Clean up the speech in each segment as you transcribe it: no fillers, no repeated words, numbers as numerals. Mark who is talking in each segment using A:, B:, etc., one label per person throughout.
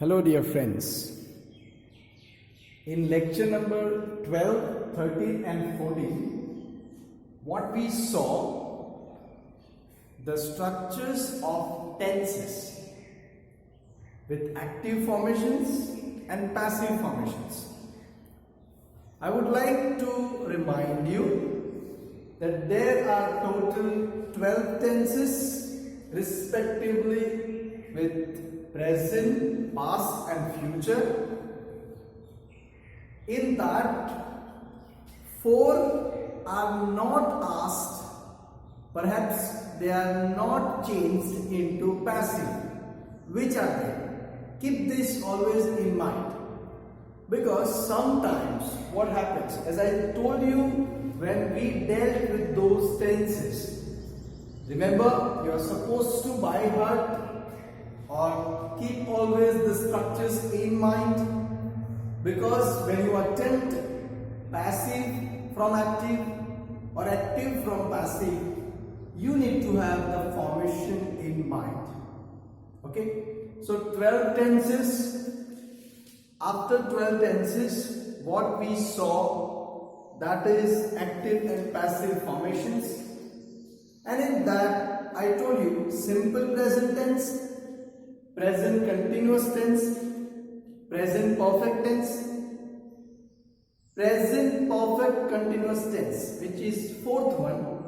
A: Hello dear friends. In lecture number 12, 13 and 14, what we saw, the structures of tenses with active formations and passive formations. I would like to remind you that there are total 12 tenses respectively with present, past and future. In that, 4 are not asked, perhaps they are not changed into passive. Which are they? Keep this always in mind, because sometimes what happens, as I told you when we dealt with those tenses, remember, you are supposed to by heart or keep always the structures in mind, because when you attempt passive from active or active from passive, you need to have the formation in mind. Okay, so 12 tenses. After 12 tenses, what we saw, that is active and passive formations, and in that I told you simple present tense, present continuous tense, present perfect tense, present perfect continuous tense, which is fourth one.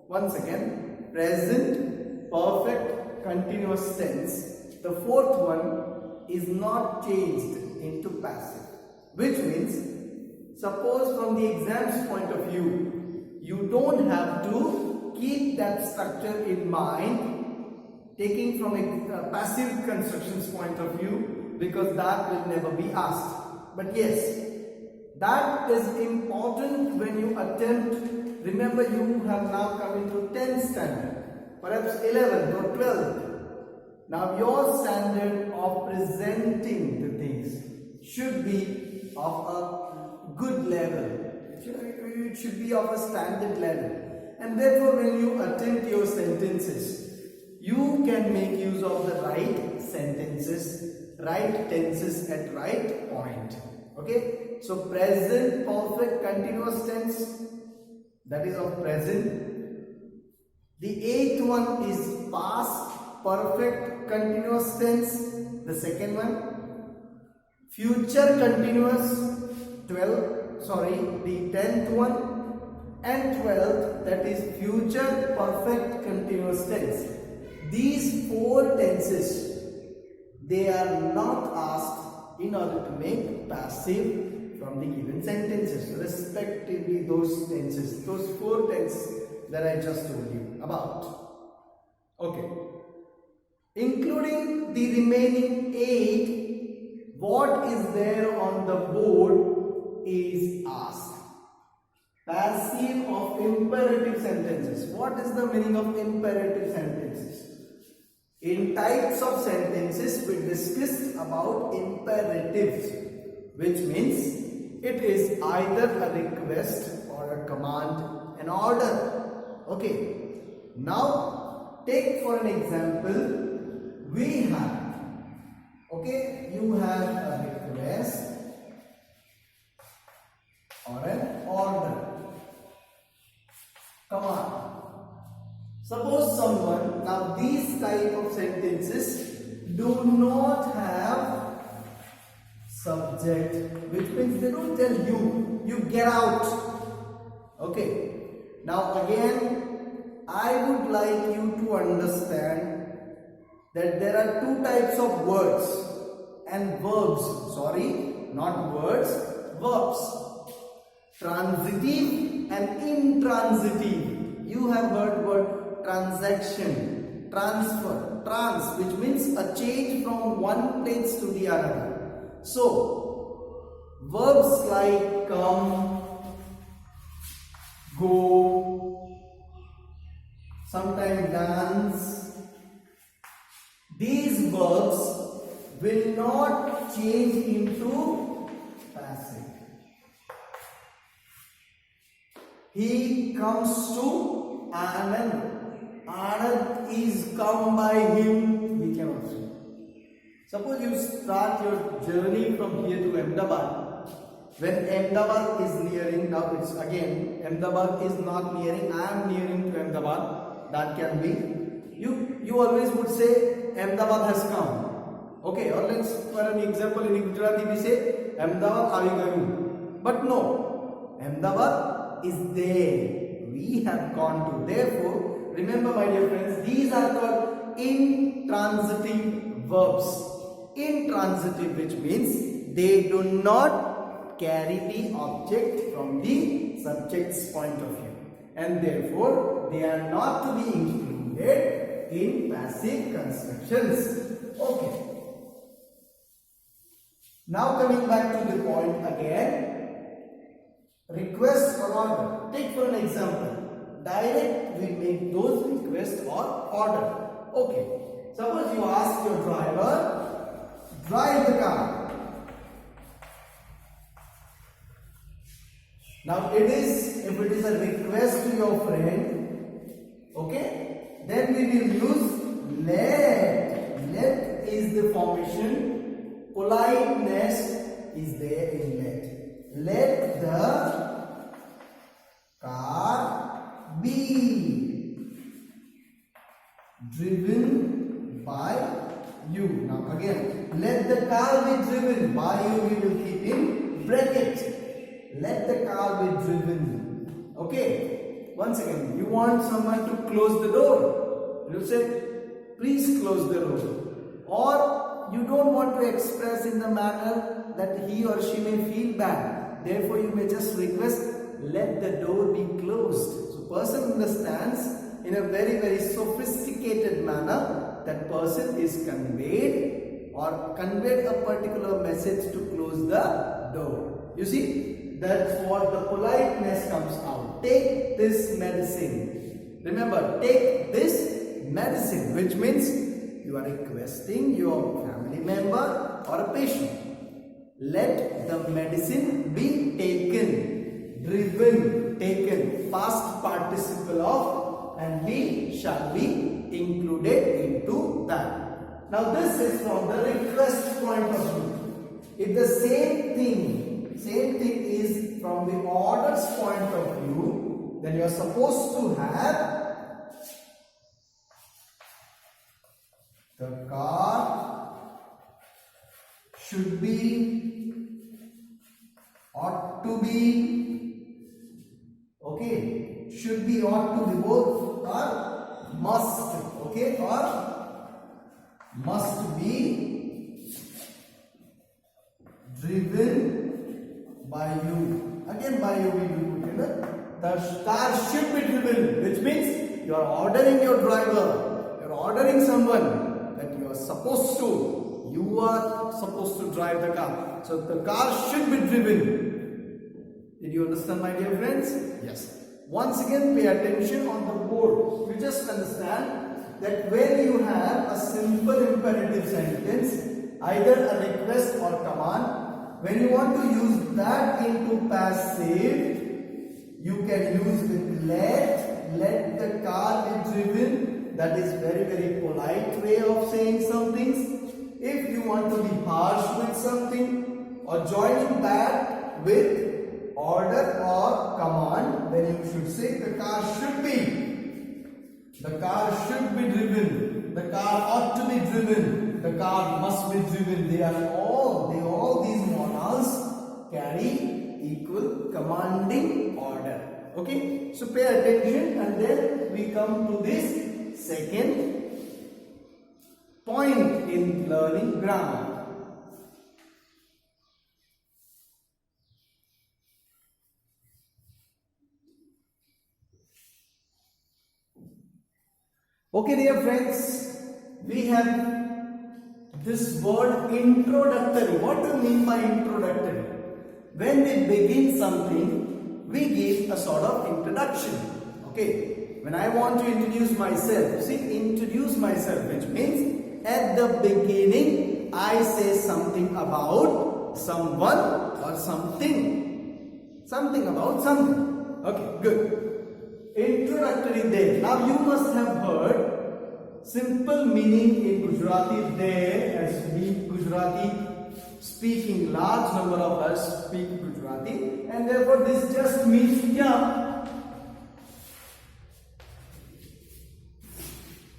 A: Once again, present perfect continuous tense, the fourth one is not changed into passive, which means, suppose from the exam's point of view, you don't have to keep that structure in mind taking from a passive constructions point of view, because that will never be asked. But yes, that is important when you attempt. Remember, you have now come into 10th standard, perhaps 11th or 12th. Now your standard of presenting the things should be of a good level. It should be of a standard level. And therefore, when you attempt your sentences, you can make use of the right sentences, right tenses at right point. Okay, so present perfect continuous tense, that is of present. The eighth one is past perfect continuous tense, the second one. Future continuous, the 10th one, and 12th, that is future perfect continuous tense. These 4 tenses, they are not asked in order to make passive from the given sentences, respectively those tenses, those 4 tenses that I just told you about. Okay. Including the remaining 8, what is there on the board is asked. Passive of imperative sentences. What is the meaning of imperative sentences? In types of sentences, we discussed about imperatives, which means it is either a request or a command, an order. Okay. Now, take for an example, we have, okay, you have a request or an order, command. Suppose someone, now these type of sentences do not have subject, which means they don't tell you, you get out. Okay. Now again, I would like you to understand that there are 2 types of words and verbs. Sorry, not words, verbs. Transitive and intransitive. You have heard word transaction, transfer, which means a change from one place to the other. So, verbs like come, go, sometimes dance, these verbs will not change into passive. He comes to Anand. Anand is come by him. We cannot say. Suppose you start your journey from here to Ahmedabad. When Ahmedabad is nearing, now it's again, Ahmedabad is not nearing, I am nearing to Ahmedabad. That can be. You always would say, Ahmedabad has come. Okay, or let's, for an example, in Gujarati we say, Ahmedabad avi gayu. But no, Ahmedabad is there. We have gone to. Therefore, remember my dear friends, these are called intransitive verbs. Intransitive, which means they do not carry the object from the subject's point of view. And therefore, they are not to be included in passive constructions. Okay. Now coming back to the point again, request or order. Take for an example, direct we make those requests or order. Okay, suppose you ask your driver, drive the car. Now it is, if it is a request to your friend, okay, then we will use let. Let is the formation. Politeness is there in let. Let the car be driven by you. Now again, let the car be driven by you, we will keep in bracket. Let the car be driven. Okay. Once again, you want someone to close the door. You say, please close the door. Or you don't want to express in the manner that he or she may feel bad. Therefore, you may just request, let the door be closed. So, person understands in a very, very sophisticated manner that person is conveyed or conveyed a particular message to close the door. You see, that's what the politeness comes out. Take this medicine. Remember, take this medicine, which means you are requesting your family member or a patient. Let the medicine be taken. Driven, taken. Past participle of, and we shall be included into that. Now this is from the request point of view. If the same thing is from the orders point of view, then you are supposed to have the car should be, ought to be, okay, should be, ought to be, both are must, okay, or must be driven by you. Again, by you we will put in the car should be driven, which means you are ordering your driver, you are ordering someone that you are supposed to drive the car. So the car should be driven. Did you understand, my dear friends? Yes. Once again, pay attention on the board. You just understand that when you have a simple imperative sentence, either a request or command, when you want to use that into passive, you can use with let the car be driven. That is very, very polite way of saying some things. If you want to be harsh with something or joining that with order or command, then you should say the car should be. The car should be driven. The car ought to be driven. The car must be driven. All these modals carry equal commanding order. Okay, so pay attention, and then we come to this second point in learning grammar. Okay, dear friends, we have this word introductory. What do you mean by introductory? When we begin something, we give a sort of introduction. Okay, when I want to introduce myself, see, introduce myself, which means at the beginning I say something about someone or something. Something about something. Okay, good. Introductory there. Now you must have heard simple meaning in Gujarati there as we Gujarati speaking, large number of us speak Gujarati, and therefore this just means kya?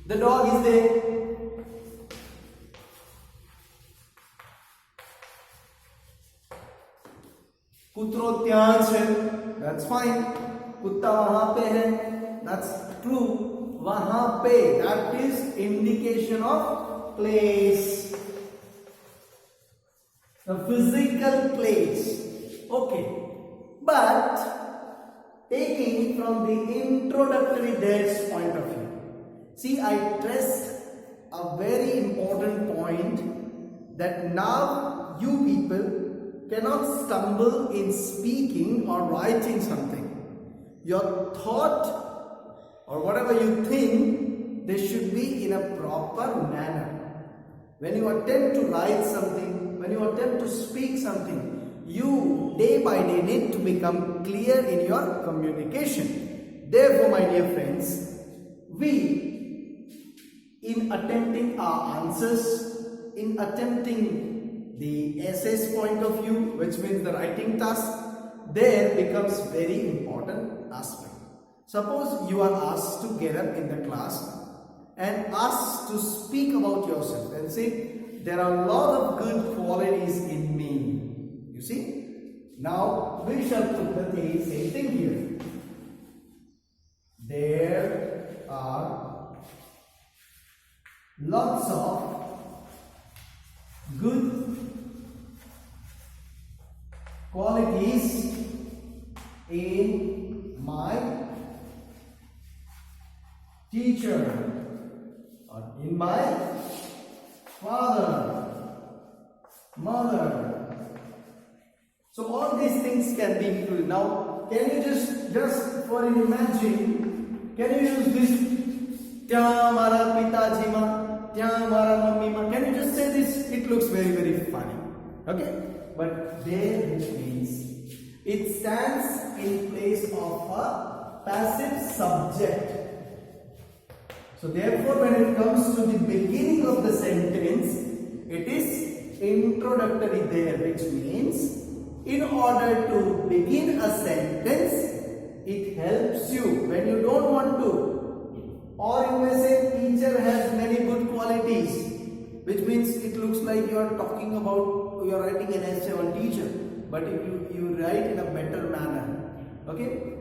A: The dog is there. कुतरो त्यां छे, that's fine. कुत्ता वहां पे है, that's true. वहां पे, that is indication of place, a physical place. Okay, but taking from the introductory there's point of view, see, I stressed a very important point that now you people cannot stumble in speaking or writing something. Your thought or whatever you think, they should be in a proper manner. When you attempt to write something, when you attempt to speak something, you day by day need to become clear in your communication. Therefore, my dear friends, we, in attempting our answers, in attempting the essay's point of view, which means the writing task, there becomes very important aspect. Suppose you are asked to get up in the class and asked to speak about yourself and say, there are a lot of good qualities in me. You see? Now we shall put the same thing here. There are lots of good qualities in my teacher or in my father, mother. So all these things can be included. Now, can you just for an imagine, can you use this? Tya mara pitaji ma, tya mara mummy ma. Can you just say this? It looks very, very funny. Okay? But there it means it stands in place of a passive subject. So therefore, when it comes to the beginning of the sentence, it is introductory there, which means in order to begin a sentence, it helps you when you don't want to. Or you may say teacher has many good qualities, which means it looks like you are talking about, you are writing an essay on teacher. But if you write in a better manner, okay?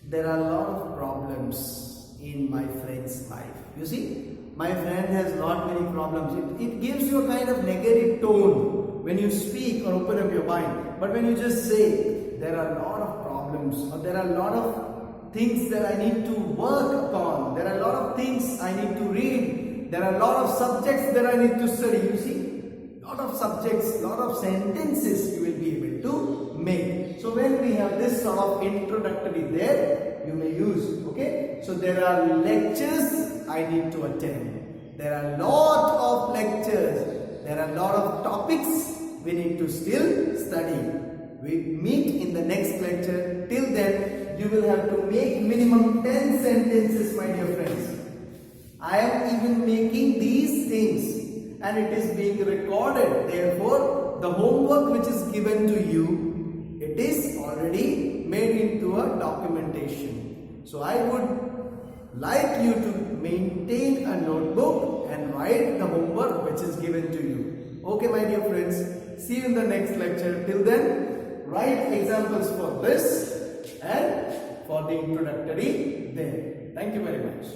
A: There are a lot of problems in my friend's life. You see, my friend has not many problems. It gives you a kind of negative tone when you speak or open up your mind. But when you just say, there are a lot of problems, or there are a lot of things that I need to work upon, there are a lot of things I need to read, there are a lot of subjects that I need to study. You see, lot of subjects, lot of sentences you will be able to make. So when we have this sort of introductory there, you may use, okay? So there are lectures I need to attend. There are lot of lectures. There are a lot of topics we need to still study. We meet in the next lecture. Till then, you will have to make minimum 10 sentences, my dear friends. I am even making these things and it is being recorded. Therefore, the homework which is given to you, it is already made into a documentation. So I would like you to maintain a notebook and write the homework which is given to you. Okay, my dear friends, see you in the next lecture. Till then, write examples for this and for the introductory there. Thank you very much.